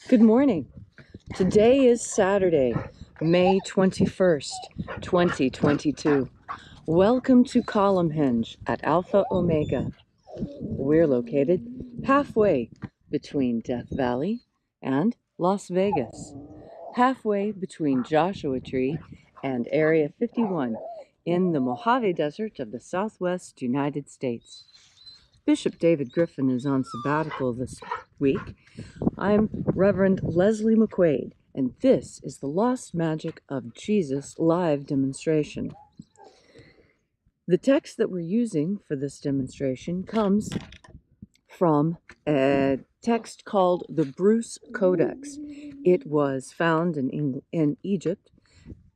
Good morning. Today is Saturday, May 21st, 2022. Welcome to Columnhenge at Alpha Ωmega. We're located halfway between Death Valley and Las Vegas, halfway between Joshua Tree and Area 51 in the Mojave Desert of the Southwest United States. Bishop David Griffin is on sabbatical this week. I'm Reverend Leslie McQuade, and this is the Lost Magic of Jesus live demonstration. The text that we're using for this demonstration comes from a text called the Bruce Codex. It was found in Egypt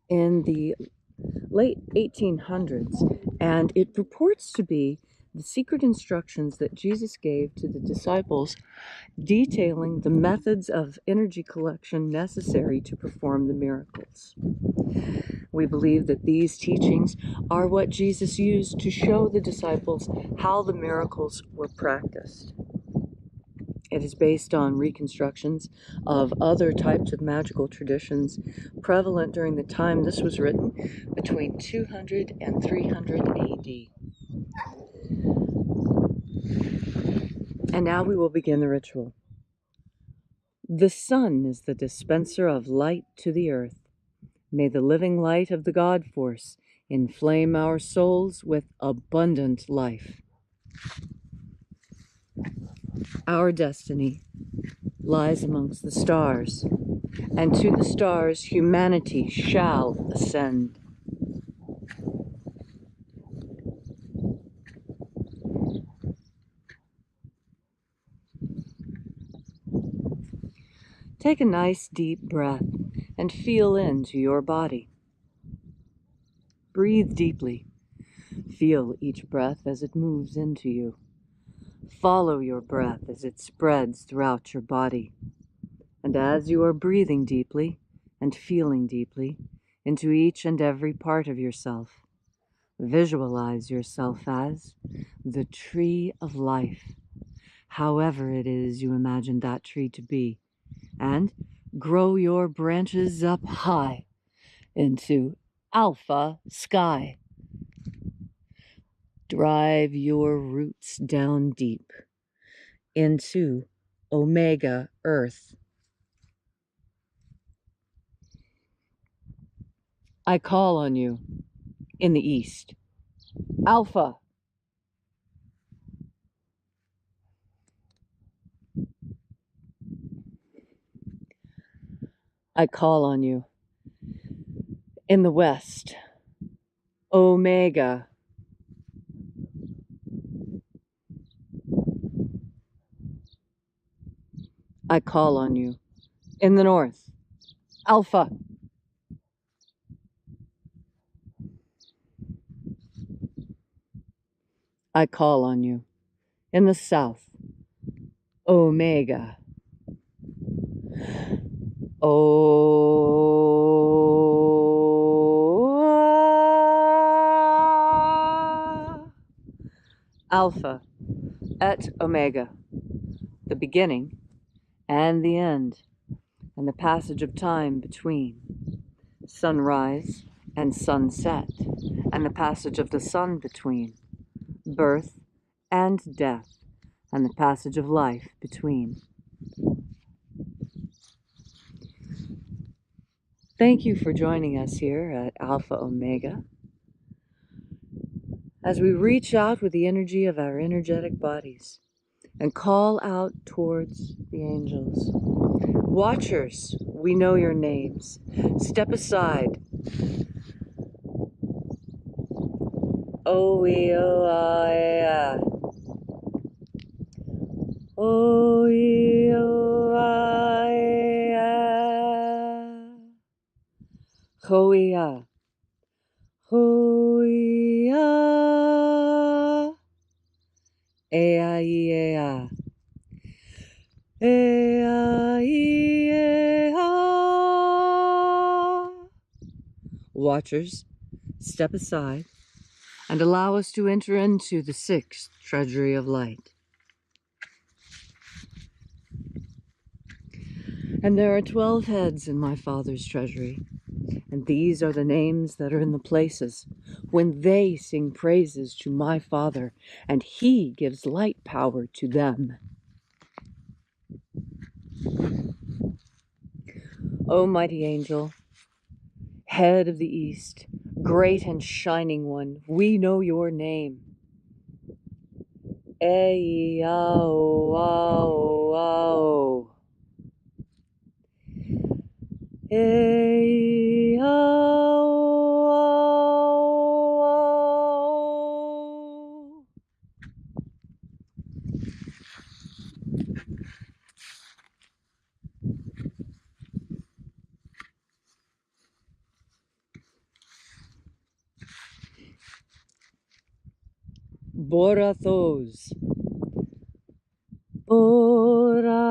in the late 1800s, and it purports to be the secret instructions that Jesus gave to the disciples detailing the methods of energy collection necessary to perform the miracles. We believe that these teachings are what Jesus used to show the disciples how the miracles were practiced. It is based on reconstructions of other types of magical traditions prevalent during the time this was written, between 200 and 300 AD. And now we will begin the ritual. The sun is the dispenser of light to the earth. May the living light of the God force inflame our souls with abundant life. Our destiny lies amongst the stars, and to the stars humanity shall ascend. Take a nice deep breath and feel into your body. Breathe deeply. Feel each breath as it moves into you. Follow your breath as it spreads throughout your body. And as you are breathing deeply and feeling deeply into each and every part of yourself, visualize yourself as the tree of life, however it is you imagine that tree to be, and grow your branches up high into alpha sky. Drive your roots down deep into omega earth. I call on you in the east. Alpha. I call on you in the west. Omega. I call on you in the north. Alpha. I call on you in the south. Omega. Alpha et Omega, the beginning and the end, and the passage of time between, sunrise and sunset, and the passage of the sun between, birth and death, and the passage of life between. Thank you for joining us here at Alpha Ωmega as we reach out with the energy of our energetic bodies and call out towards the angels. Watchers, we know your names. Step aside. O-E-O-I-A. O-E-O-I-A. Ho-E-A. Ho-E-A. E-I-E-A. E-I-E-A. Watchers, step aside and allow us to enter into the sixth Treasury of Light. And there are 12 heads in my Father's treasury, and these are the names that are in the places when they sing praises to my Father, and He gives light power to them. O mighty angel, head of the east, great and shining one, we know your name. Ei-ao-ao-ao. Ei-ao-ao-ao. Borathos. Borathos.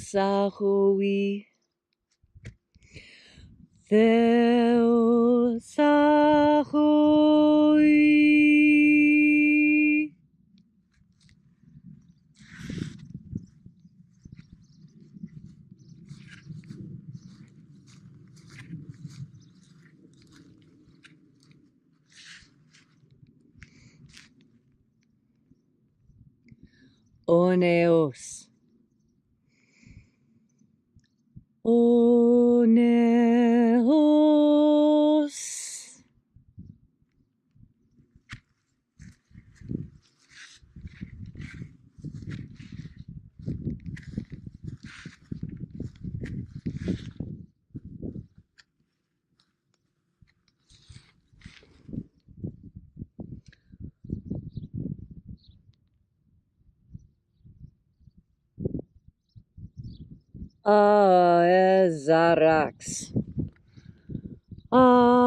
Theosahui. Theosahui. Oneos. Oneos. Aezarax. Aezarax.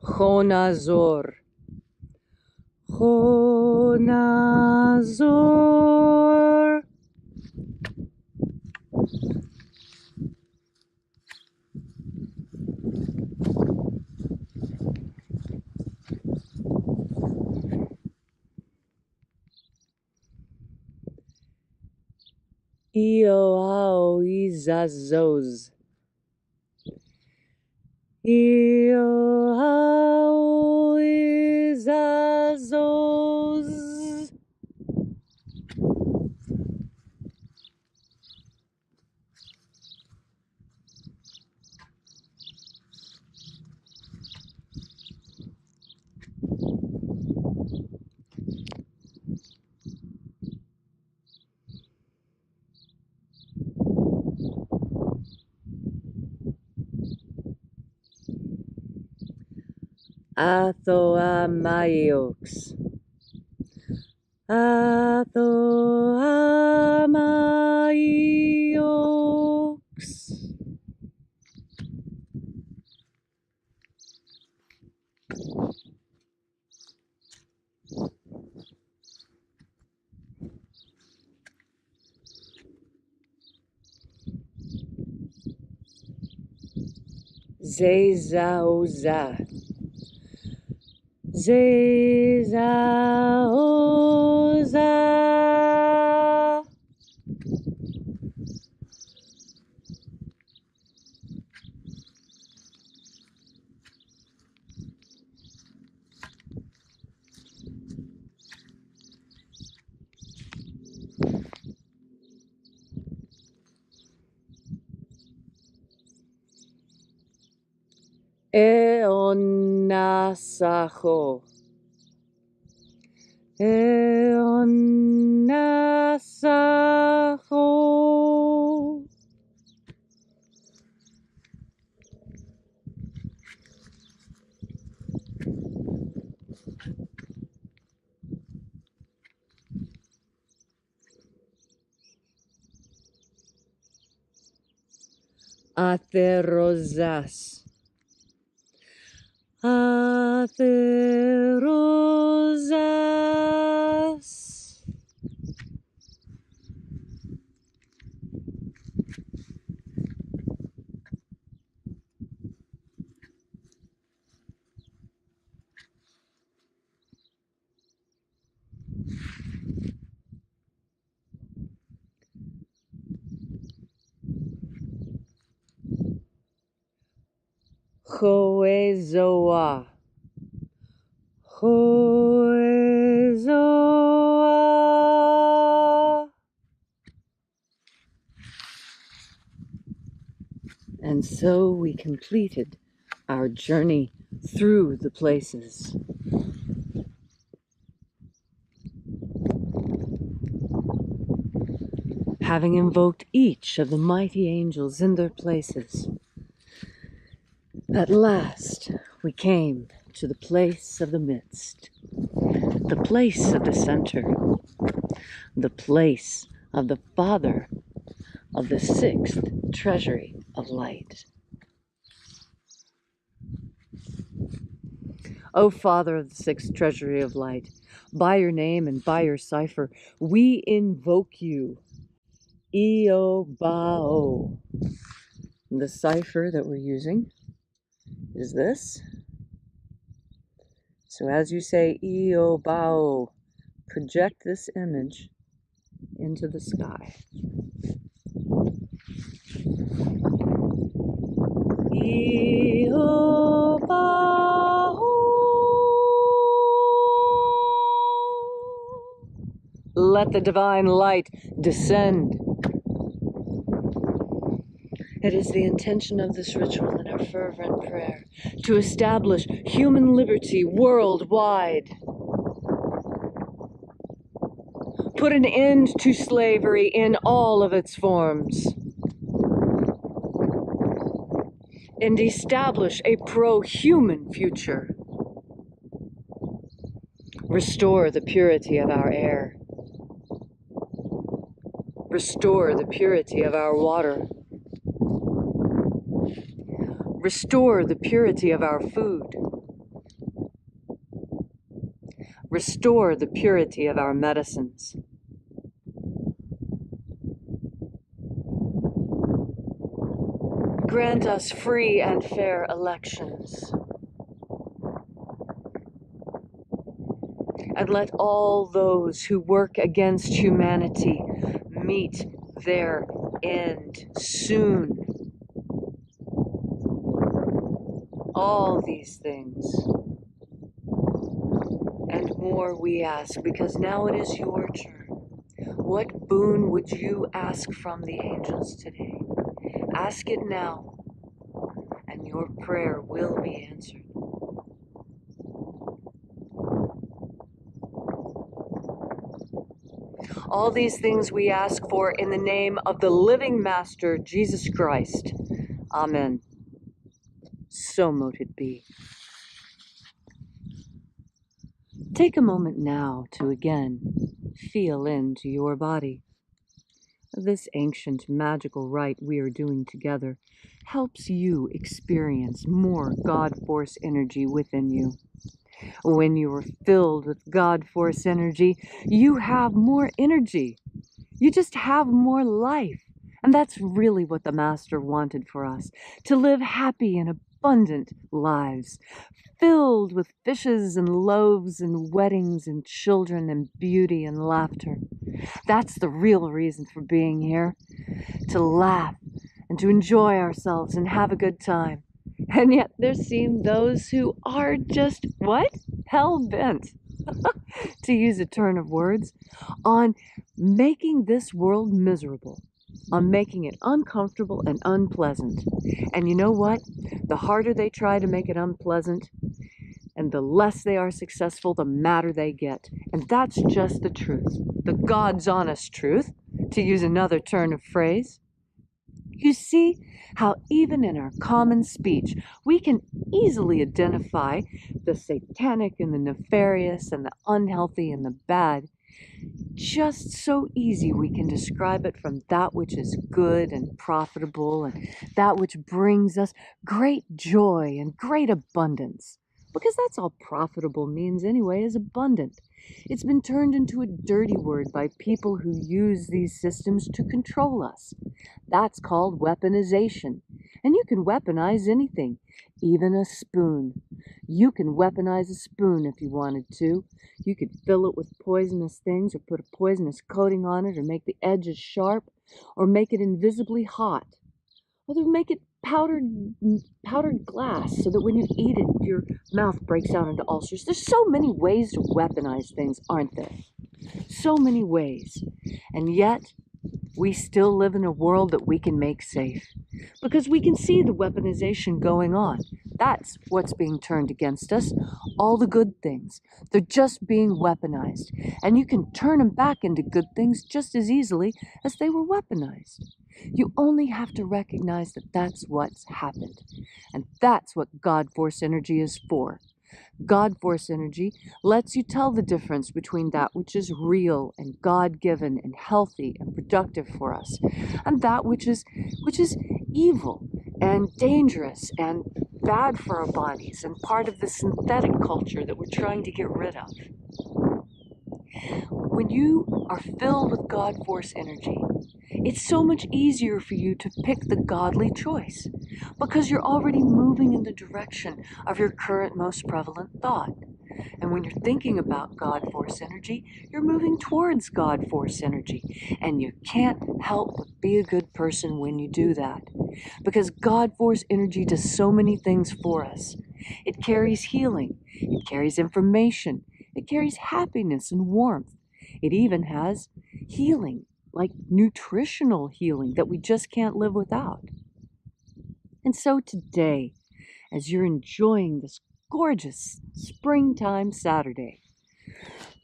Chonazor. Chonazor. Ioao-izazos. Ioao-izazos. Athoamaiox. Athoamaiox. Zezaoza. Zezaoza. Eonasacho. Eonasacho. Atherosas. Atherosas. Hoezoa. Hoezoa. And so we completed our journey through the places. Having invoked each of the mighty angels in their places, at last we came to the place of the midst, the place of the center, the place of the Father of the sixth Treasury of Light. O Father of the sixth Treasury of Light, by your name and by your cipher, we invoke you. Eobao. The cipher that we're using is this. So as you say Eobao, project this image into the sky. Eobao. Let the divine light descend. It is the intention of this ritual and our fervent prayer to establish human liberty worldwide. Put an end to slavery in all of its forms. And establish a pro-human future. Restore the purity of our air. Restore the purity of our water. Restore the purity of our food. Restore the purity of our medicines. Grant us free and fair elections. And let all those who work against humanity meet their end soon. All these things and more we ask, because now it is your turn. What boon would you ask from the angels today? Ask it now, and your prayer will be answered. All these things we ask for in the name of the living Master, Jesus Christ. Amen. So mote it be. Take a moment now to again feel into your body. This ancient magical rite we are doing together helps you experience more God Force energy within you. When you are filled with God Force energy, you have more energy. You just have more life. And that's really what the Master wanted for us, to live happy and abundant lives, filled with fishes and loaves and weddings and children and beauty and laughter. That's the real reason for being here, to laugh and to enjoy ourselves and have a good time. And yet there seem those who are just, what? Hell-bent, to use a turn of words, on making this world miserable, on making it uncomfortable and unpleasant. And you know what? The harder they try to make it unpleasant, and the less they are successful, the madder they get. And that's just the truth, the God's honest truth, to use another turn of phrase. You see how even in our common speech, we can easily identify the satanic and the nefarious and the unhealthy and the bad, just so easy we can describe it from that which is good and profitable and that which brings us great joy and great abundance. Because that's all profitable means anyway, is abundant. It's been turned into a dirty word by people who use these systems to control us. That's called weaponization. And you can weaponize anything, even a spoon. You can weaponize a spoon if you wanted to. You could fill it with poisonous things or put a poisonous coating on it or make the edges sharp or make it invisibly hot. Or make it powdered glass so that when you eat it, your mouth breaks out into ulcers. There's so many ways to weaponize things, aren't there? So many ways. And yet, we still live in a world that we can make safe because we can see the weaponization going on. That's what's being turned against us. All the good things. They're just being weaponized. And you can turn them back into good things just as easily as they were weaponized. You only have to recognize that that's what's happened. And that's what God Force energy is for. God Force energy lets you tell the difference between that which is real and God-given and healthy and productive for us, and that which is evil and dangerous and bad for our bodies and part of the synthetic culture that we're trying to get rid of. When you are filled with God Force energy, it's so much easier for you to pick the godly choice because you're already moving in the direction of your current most prevalent thought. And when you're thinking about God Force energy, you're moving towards God Force energy. And you can't help but be a good person when you do that. Because God Force energy does so many things for us. It carries healing. It carries information. It carries happiness and warmth. It even has healing, like nutritional healing that we just can't live without. And so today, as you're enjoying this gorgeous springtime Saturday,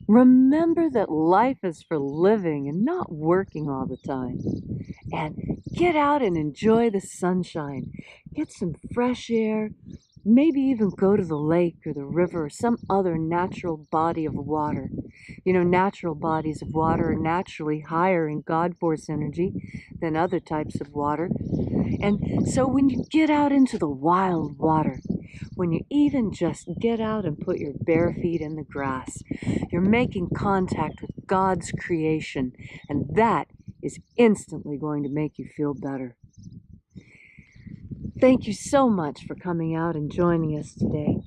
remember that life is for living and not working all the time. And get out and enjoy the sunshine. Get some fresh air. Maybe even go to the lake or the river or some other natural body of water. You know, natural bodies of water are naturally higher in God Force energy than other types of water. And so when you get out into the wild water, when you even just get out and put your bare feet in the grass, you're making contact with God's creation, and that is instantly going to make you feel better. Thank you so much for coming out and joining us today.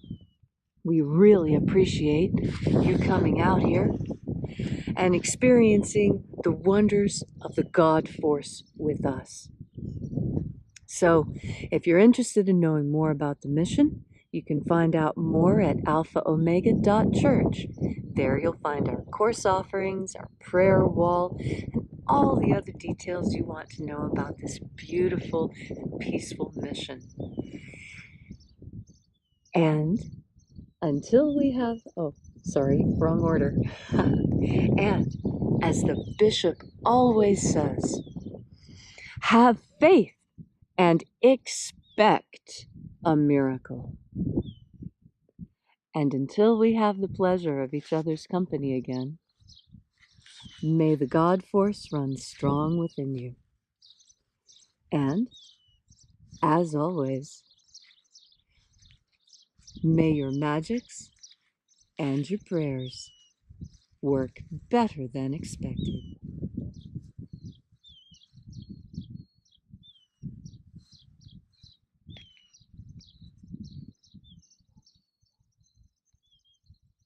We really appreciate you coming out here and experiencing the wonders of the God Force with us. So, if you're interested in knowing more about the mission, you can find out more at alphaomega.church. There you'll find our course offerings, our prayer wall, and all the other details you want to know about this beautiful and peaceful mission. And until we have, wrong order. And as the bishop always says, have faith and expect a miracle. And until we have the pleasure of each other's company again, may the God Force run strong within you. And, as always, may your magics and your prayers work better than expected.